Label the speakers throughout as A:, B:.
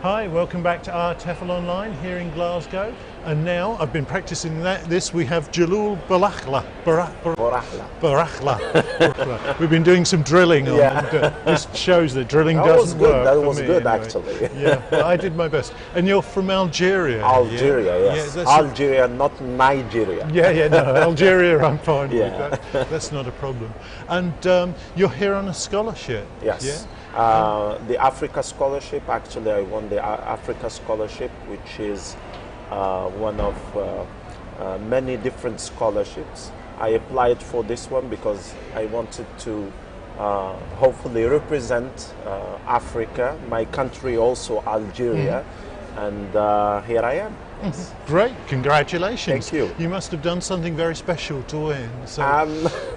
A: Hi, welcome back to IATEFL Online here in Glasgow. And now I've been practicing this. We have Bourahla's. We've been doing some drilling on, and this shows that drilling doesn't work.
B: That was good,
A: anyway.
B: actually.
A: Yeah, well, I did my best. And you're from Algeria?
B: Algeria, yes. Algeria, not Nigeria.
A: No, Algeria I'm fine with. That's not a problem. And you're here on a scholarship?
B: Yes. Yeah? The Africa Scholarship, actually I won the Africa Scholarship, which is one of many different scholarships. I applied for this one because I wanted to hopefully represent Africa, my country also, Algeria, and here I am. Yes.
A: Great, congratulations.
B: Thank you.
A: You must have done something very special to win. So,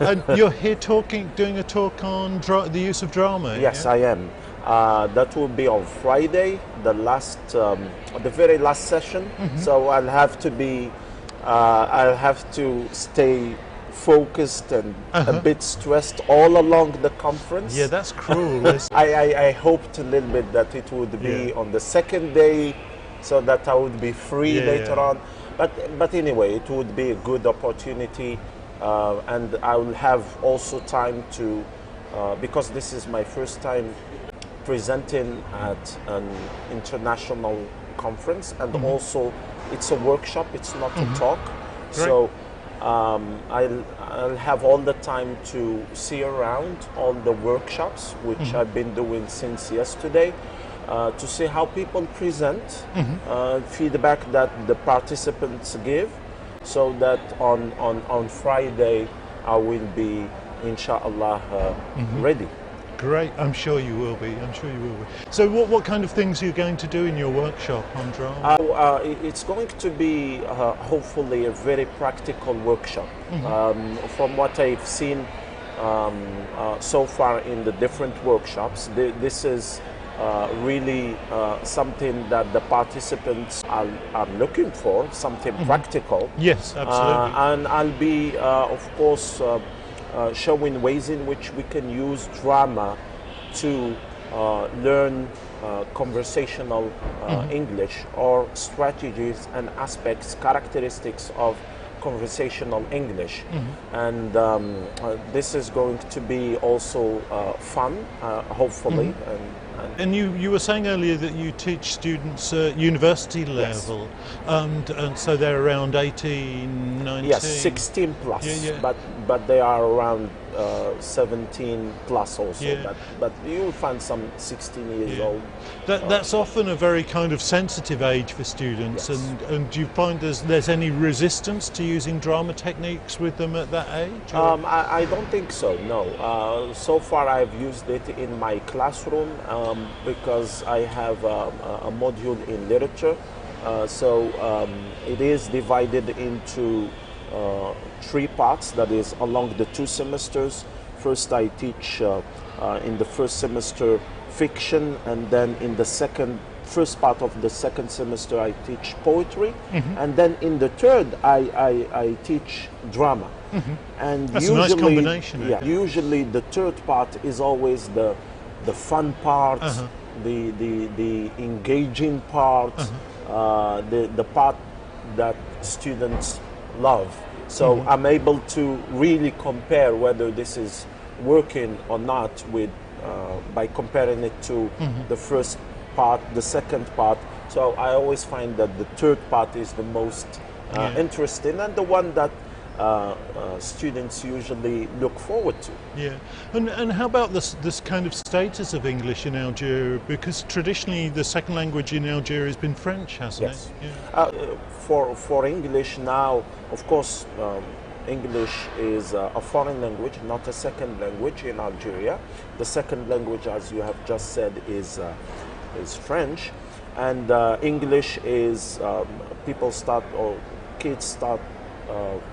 A: and you're here doing a talk on the use of drama.
B: Yes, I am. That will be on Friday, the very last session. So I'll have to stay focused and a bit stressed all along the conference.
A: Yeah, that's cruel.
B: I hoped a little bit that it would be on the second day, so that I would be free later on. But anyway, it would be a good opportunity, and I will have also time to, because this is my first time presenting at an international conference, and also it's a workshop, it's not a talk.
A: Great.
B: So I'll have all the time to see around all the workshops, which I've been doing since yesterday, to see how people present, feedback that the participants give, so that on Friday I will be, inshallah, ready.
A: Great, I'm sure you will be. So what kind of things are you going to do in your workshop on drama?
B: It's going to be hopefully a very practical workshop. From what I've seen so far in the different workshops, this is really something that the participants are looking for, something practical.
A: Yes, absolutely.
B: And I'll be, of course, showing ways in which we can use drama to learn conversational English, or strategies and aspects, characteristics of conversational English. And this is going to be also fun, hopefully.
A: And you were saying earlier that you teach students at university level, and so they're around 18, 19?
B: Yes, 16 plus, but they are around 17 plus also, but you'll find some 16 years old.
A: That's often a very kind of sensitive age for students, and do you find there's any resistance to using drama techniques with them at that age?
B: I don't think so, no. So far I've used it in my classroom because I have a module in literature, so it is divided into 3 parts, that is along the 2 semesters. First I teach in the first semester fiction, and then in the first part of the second semester I teach poetry, and then in the third I teach drama. And
A: that's
B: usually,
A: a nice combination.
B: Usually the third part is always the fun part, the engaging part, the part that students love. So I'm able to really compare whether this is working or not with by comparing it to the first part, the second part. So I always find that the third part is the most interesting, and the one that students usually look forward to.
A: Yeah, and how about this kind of status of English in Algeria? Because traditionally the second language in Algeria has been French, hasn't it? Yeah.
B: For English now, of course, English is a foreign language, not a second language in Algeria. The second language, as you have just said, is French, and English is kids start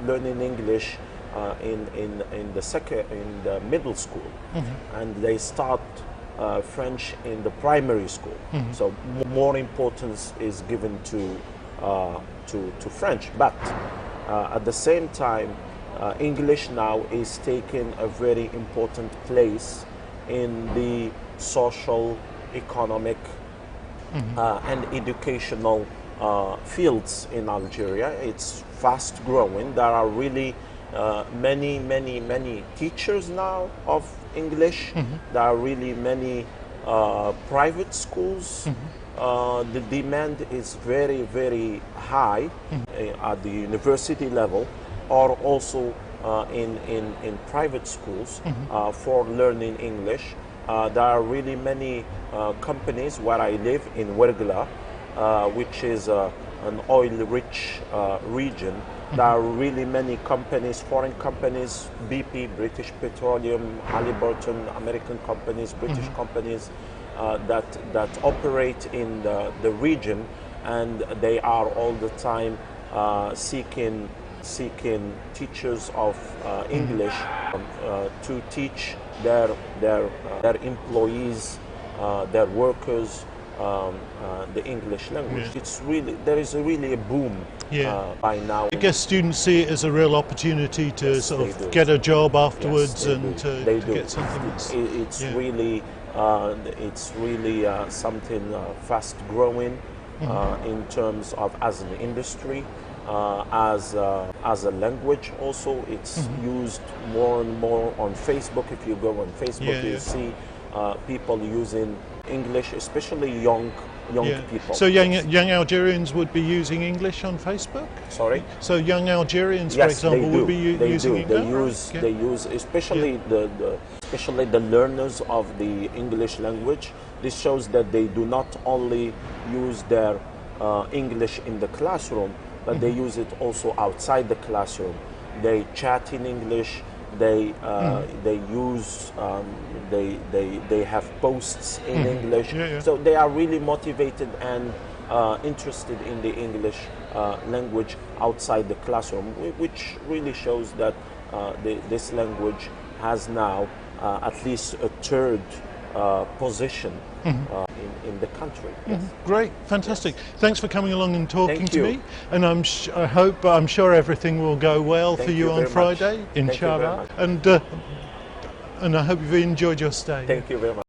B: learning English in the middle school, and they start French in the primary school. So more importance is given to French, but at the same time, English now is taking a very important place in the social, economic and educational fields in Algeria. It's fast growing. There are really many teachers now of English. There are really many private schools. The demand is very high at the university level, or also in private schools for learning English. There are really many companies where I live in Wergla, which is an oil-rich region. There are really many companies, foreign companies, BP, British Petroleum, Halliburton, American companies, British companies that operate in the region, and they are all the time seeking teachers of English to teach their employees, their workers, the English language. It's really, there is really a boom by now.
A: I guess students see it as a real opportunity to sort of get a job afterwards and to get something else.
B: It's really something fast growing in terms of as an industry. As a language also, it's used more and more on Facebook. If you go on Facebook, you see people using English, especially young people.
A: So young Algerians would be using English on Facebook?
B: Sorry?
A: So young Algerians, for example, would be using English?
B: They use, especially the learners of the English language. This shows that they do not only use their English in the classroom, but they use it also outside the classroom. They chat in English. They use they have posts in English. So they are really motivated and interested in the English language outside the classroom, which really shows that this language has now at least a third position in the country.
A: Great, fantastic. Thanks for coming along and talking to me. And I'm sure everything will go well for you on Friday, inshallah. And I hope you've enjoyed your stay.
B: Thank you very much.